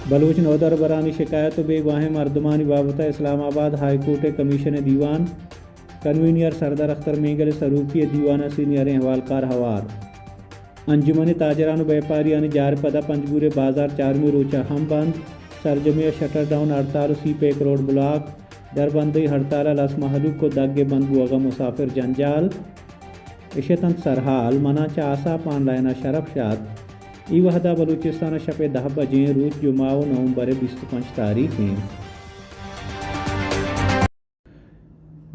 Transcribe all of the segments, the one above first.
बलूच नौदर बरानी शिकायत बेगवाह मर्दमानी बाबता इस्लामाबाद हाई कोर्ट कमीशन दीवान कन्वीनियर सरदार अख्तर मेंगल सरूकी दीवाना सीनियर हवालकार हवार अंजुमन ताजरान व्यापारी जार पदा पंजगूरे बाजार चारमी रोचा हम बंद सरजमिया शटर डाउन हड़ताल सी पे करोड़ ब्लॉक दरबंदी हड़ताल लस महलूक को दग्गे बंद बुआगा मुसाफिर जंजाल इशतन सरहाल मनाचा आसा पान लायना शरफशात ई वहदा बलूचिस्तान शपे 10 बजे रोज जुमाओ नवंबर 25 तारीख में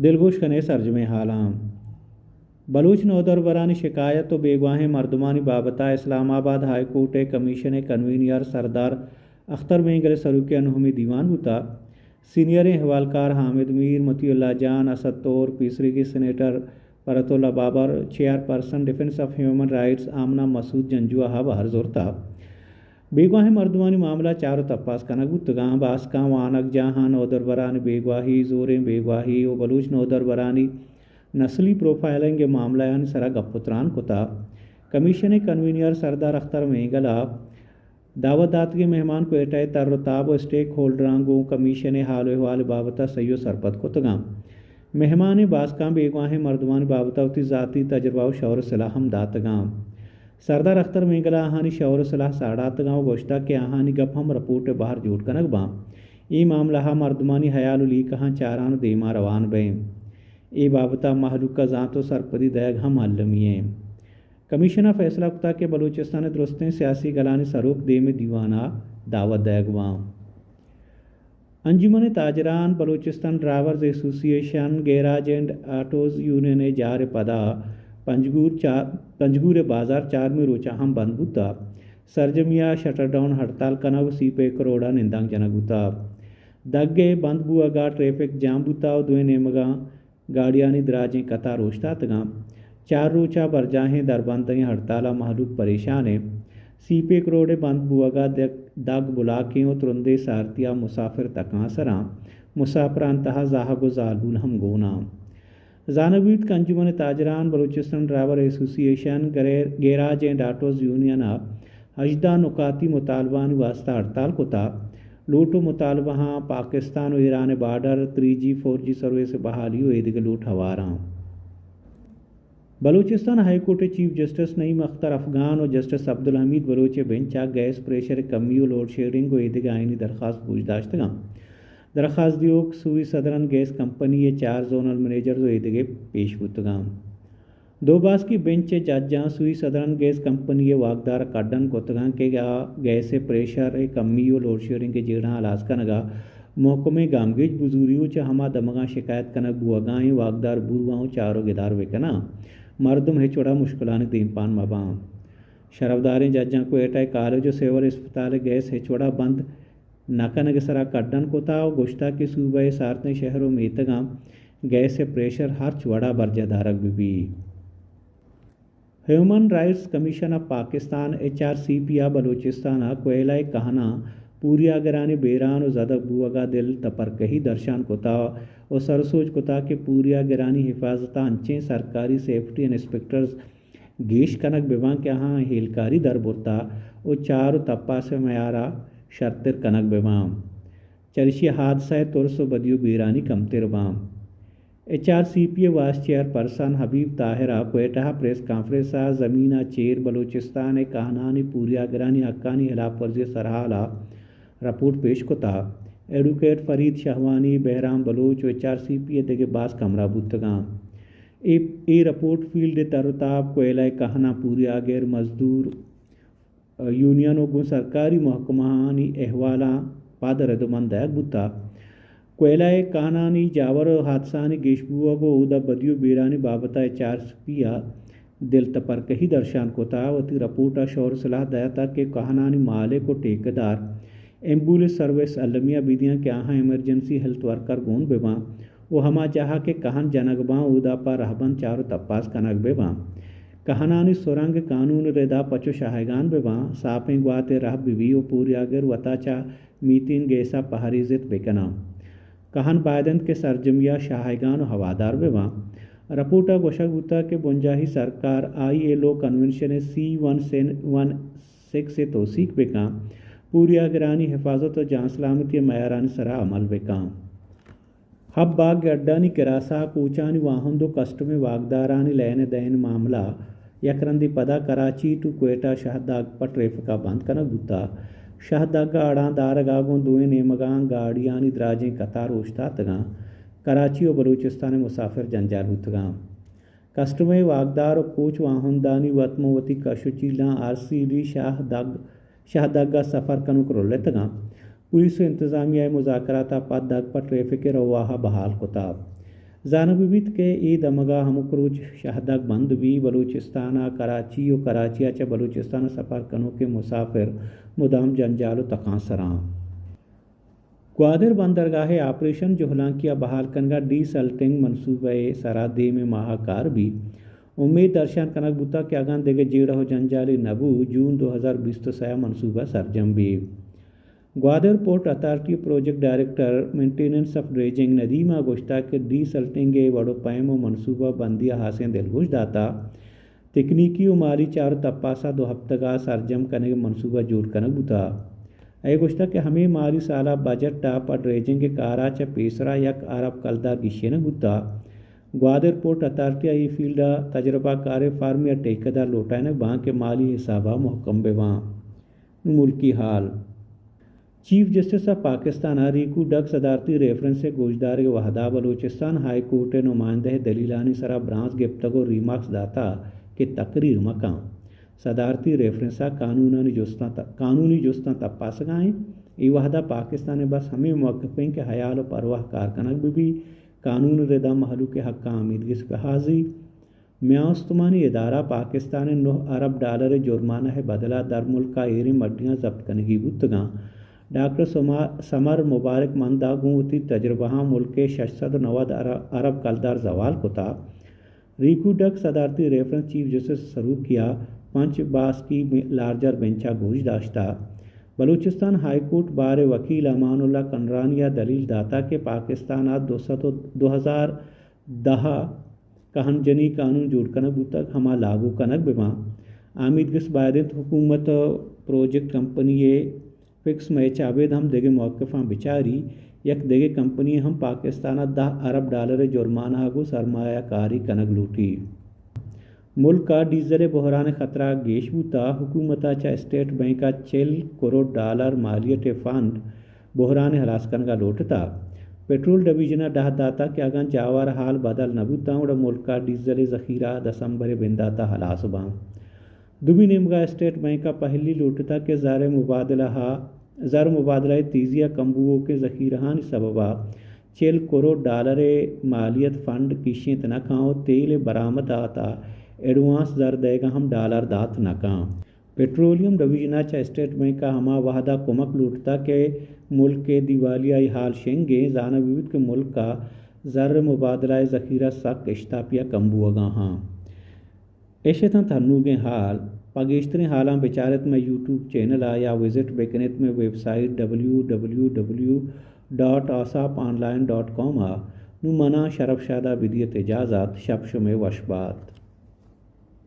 दिलगोश कने सरजमे हालां बलूच नौदर बरानी शिकायत तो बेगवाह मर्दमानी बाबता Islamabad high court commission convener Sardar Akhtar Mengal सरूकी अनहुमी दीवान बुता सीनियर हवालकार हामिद मीर मतीउल्लाह जान असद तौर पीसरी की senator Farhatullah Babar chairperson defence of human rights Amna Masood Janjua बाहर जोरता बेगवाह मर्दमानी मामला चारों तपास कनक बुतगां बासकां वानक जहां नौदर बरानी बेगवाही जोरें बेगवाही व बलूच नौदर बरानी नस्ली प्रोफाइलिंग मामला सरा गपुत्रान कुता कमीशन कन्वीनियर सरदार अख्तर मेंगला दावत के मेहमान को एटाए तरताब स्टेक होल्डरांगो कमीशन हाल अहवाल बाबता सयो सरपत कुतगां मेहमान बासकां बेगवाह मर्दमान बाबतावती ज़ाती तजर्बा शौर सलाह हम दातगां सरदार अख्तर मेंगला आहानी शौर सलाह साड़ातगां गोश्ता के आहानी गप हम रपोर्ट बाहर जोट कनक बां ई मामला मर्दमानी हयाल ली कहाँ चारान देमा रवान बें ए बाबता महलूका ज़ातो सरपदी दैग हम हल्लमिए कमीशना फैसला कुता के बलूचिस्तान दुरुस्तें सियासी गलानी सरोक दे में दीवाना दावत दैगवां अंजुमन ताजरान Balochistan drivers association garage and autos union जार पदा पंजगूर बाजार चार में रोचा हम बंद बुता सरजमिया शटर डाउन हड़ताल कनव सी पे करोड़ा निंदांग जनक बुता दग्गे बंद बुआगा ट्रैफिक जाम बुता दुए नेमगा गाड़ियानी दराजें कतार रोशता तगा चार रोचा बरजाहें दरबंदें हड़ताला महलूक परेशान है सीपे करोड़े बंद बुआगा दाग बुलाकें तुरंदे सारतिया मुसाफिर तकांसरा मुसाफरान तहा जाहगो जालबुल हम गोना जानबीत कंजुमन ताजरान Balochistan driver association garage and autos union हजदा नुकाती मुतालबान वास्ता हड़ताल कोता लूटो मुतालबा पाकिस्तान और Iran border 3G 4G service बहाली एदिगे लूट हवारा Balochistan high court chief justice Naeem Akhtar Afghan और जस्टिस अब्दुल हमीद बलोच बेंचा गैस प्रेशर कमी और लोड शेडिंग को एदिगे आइनी दरख्वास्त पूछदाश्तगा दरख्वास्त दियोक सुई सदरन गैस कंपनी ये 4 जोनल मैनेजर जो एदिगे पेश बुतगाम दो बास की बेंच जज्जा सुई सदरन गैस कंपनी ये वागदार कड्डन कोतगां के गैस प्रेशर कमी और लोड शेडिंग के जेड़ा अलास्कनगा महकमे गामगेज बुजूरियों च हमा दमगा शिकायत कनक बुआगाएं वागदार बुरवाओं चारों गिदार वेकना मर्दम है चोड़ा मुश्किलान दीमपान मबां शरफदारें जज्जा को एटाए कॉलेज और सेवर अस्पताल गैस है चोड़ा बंद नाकनग सरा कड्डन कोता और गोश्ता के सूबे सारते शहरों में तगा गैस से प्रेशर हर चुवाड़ा बर्जादारक भी human rights commission of Pakistan HRCP Balochistan कोयला कहना पूरी अगरानी बेरान और ज़्यादा बुआगा दिल तपर कही दर्शान कोता और सरसोच कोता के पूरी अगरानी हिफाजत अंचे सरकारी सेफ्टी इंस्पेक्टर्स गेश कनक बिबां के यहाँ हेलकारी दर बुरता और चारों तप्पा से मयारा शर्तर कनक बेबाम चरशी हादसा तुरसो बदियो बीरानी कमतिर बाम HRCP वाइस चेयरपर्सन हबीब ताहिरा कोयटा प्रेस कॉन्फ्रेंस ज़मीना चेर बलूचिस्तान कहानानी पूरी अगरानी हक्कानी हिलाफ वर्जी सरहाला रिपोर्ट पेश कोता एडवोकेट फरीद शहवानी बहराम बलूच HRCP देगे बास कमरा बुतगा ए रिपोर्ट फील्ड तरताब कोयला कहना पूरी आगेर मजदूर यूनियनों को सरकारी महकमानी अहवाला पादरदमंद बुता कोयला कानानी जावर हादसानी गेशबुआ को उदा बदियो बीरानी बाबता HRCP दिल तपर कही दर्शान कोता वती रपोटा शौर सलाह दयाता के कहानानी माले को ठेकेदार एम्बुलेंस सर्विस अलमिया बिदियाँ के यहाँ इमरजेंसी हेल्थ वर्कर गुण बेबा वो हमा जहा के कहन जनकबा उदा पर रहबन चारों तपास कनक बेबा कहानानी सुरंग कानून रेदा पचो शाहगान बेबा सापें गुआते रह बिवी ओ पूरी आगर वताचा मीतीन गेसा पहाड़ी जित बेकना कहन बायदन के सरजमिया शाहगान हवादार बेबा रपोटा गोशगुता के बुंजाही सरकार ILO कन्वेंशन C116 से तोसीक बेका پوریا گرانی حفاظت و جان سلامتی معیارانی سرا عمل بکام ہب باغ گڈانی کراسا کوچانی واہن دو کسٹم واگدارانی لین دین معاملہ یکرندی پدا کراچی ٹو کوئٹہ شہداگ پر ٹریفکا بند کنک بوتا شہداگا اڑان دارگاگوں دوئے نیمگاں گاڑیانی دراجیں قطار اوشتاتگاں کراچی و بلوچستان مسافر جنجال ہوتگاں کسٹم واگدار و کوچ واہن دانی وطموتی کشوچیلاں RCD شہداگا سفر کنک رولتگاں پولیس و انتظامیہ مذاکرات پد دگ پر ٹریفک رواہا بحال کتاب جانب بیت کے ای دمگا ہمکروچ شہداگ بند بھی بلوچستانہ کراچی و کراچیا چا بلوچستان سفر کنو کے مسافر مدام جنجال و تقان سراں گوادر بندرگاہ آپریشن جوہلانکیہ بحال کنگا ڈی سلٹنگ منصوبہ سرا دے میں ماہ کار بھی امید درشان کنک بوتا کہ اگان دیگے جیڑا ہو جنجالی نبو جون 2023 منصوبہ سرجم بھی Gwadar port authority project director maintenance of dredging ندیمہ گوشتا کہ ڈی سلٹنگ وڑو پائم و منصوبہ بندیہ حاسین دلگوش داتا تکنیکی و مالی چار تپاسا 2 ہفتگا سرجم کنگ منصوبہ جوڑ کنک بوتا اے گوشتا کہ ہمیں مالی سالہ بجٹ ٹاپ ڈریجنگ کارا چا پیسرا یک عرب کلدار گشین بوتا گوادر پورٹ اتھارٹی ای فیلڈا تجربہ کار فارم یا ٹیکدار لوٹائنک باں کے مالی حسابہ محکم بواں ملکی حال chief justice of Pakistan Reko Diq صدارتی ریفرنس سے گوشدار وحدہ بلوچستان ہائی کورٹ نمائندہ دلیلانی سرا برانس گپتگو ریمارکس داتا کہ تقریر مکان صدارتی ریفرنسا قانونی جستان تپاسگائیں ای وحدہ پاکستان بس ہمیں موقفیں کہ حیال و پرواہ کارکنک بھی قانون ردا محلوق حق آمیدگی پہ حاضی میاستمانی ادارہ پاکستان 9 ارب ڈالر جرمانہ ہے بدلہ در ملک کا ایری مڈیاں ضبط کنگی بتگاں ڈاکٹر سمر مبارک مندہ گوتی تجربہ ملک 690 ارب کلدار زوال کتا ریکو ڈگ صدارتی ریفرنس چیف جسٹس سرو کیا 5 باس کی لارجر بینچا گوش داشتا بلوچستان ہائی کورٹ بار وکیل امان اللہ کنرانیہ دلیل داتا کہ پاکستان 2010 کہن جنی قانون جوڑ کنک بوتک ہما لاگو کنک بما آمیدگس بائدت حکومت پروجیکٹ کمپنی فکس میں چابید ہم دیگے موقفاں بچاری یک دیگے کمپنی ہم پاکستان 10 ارب ڈالر جرمانہ کو سرمایہ کاری کنک لوٹی ملک کا ڈیزل بحران خطرہ گیش بوتا حکومتا چا اسٹیٹ بینک کا 40 کروڑ ڈالر مالیت فنڈ بحران ہلاس کنگا لوٹتا پیٹرول ڈویژنہ ڈہ داتا کہ اگان جاوار حال بدل نبوتا اور ملک کا ڈیزل ذخیرہ دسمبر بنداتا ہلاس باں دوبی نمگا اسٹیٹ بینک کا پہلی لوٹتا کہ زر مبادلہ تیزیہ کمبوؤں کے ذخیرہان سببا 40 کروڑ ڈالر مالیت فنڈ کشیں تنکھاؤں تیل برآمد آتا ایڈوانس زر دے گا ہم ڈالر دات نکاں پیٹرولیم ڈویژنہ چا اسٹیٹ بینک کا ہما وحدہ کمک لوٹتا کہ ملک کے دیوالیائی حال شنگے زانہ بیوت کے ملک کا زر مبادلہ ذخیرہ سک اشتاپیہ کمبوگاں ہاں ایشتاں تھنوگیں حال پاگیشترین حالاں بیچارت میں YouTube چینل یا وزٹ بیکنت میں ویب سائٹ www.asaponline.com نو منا شرف شادہ بدیت اجازت شب شمع وشبات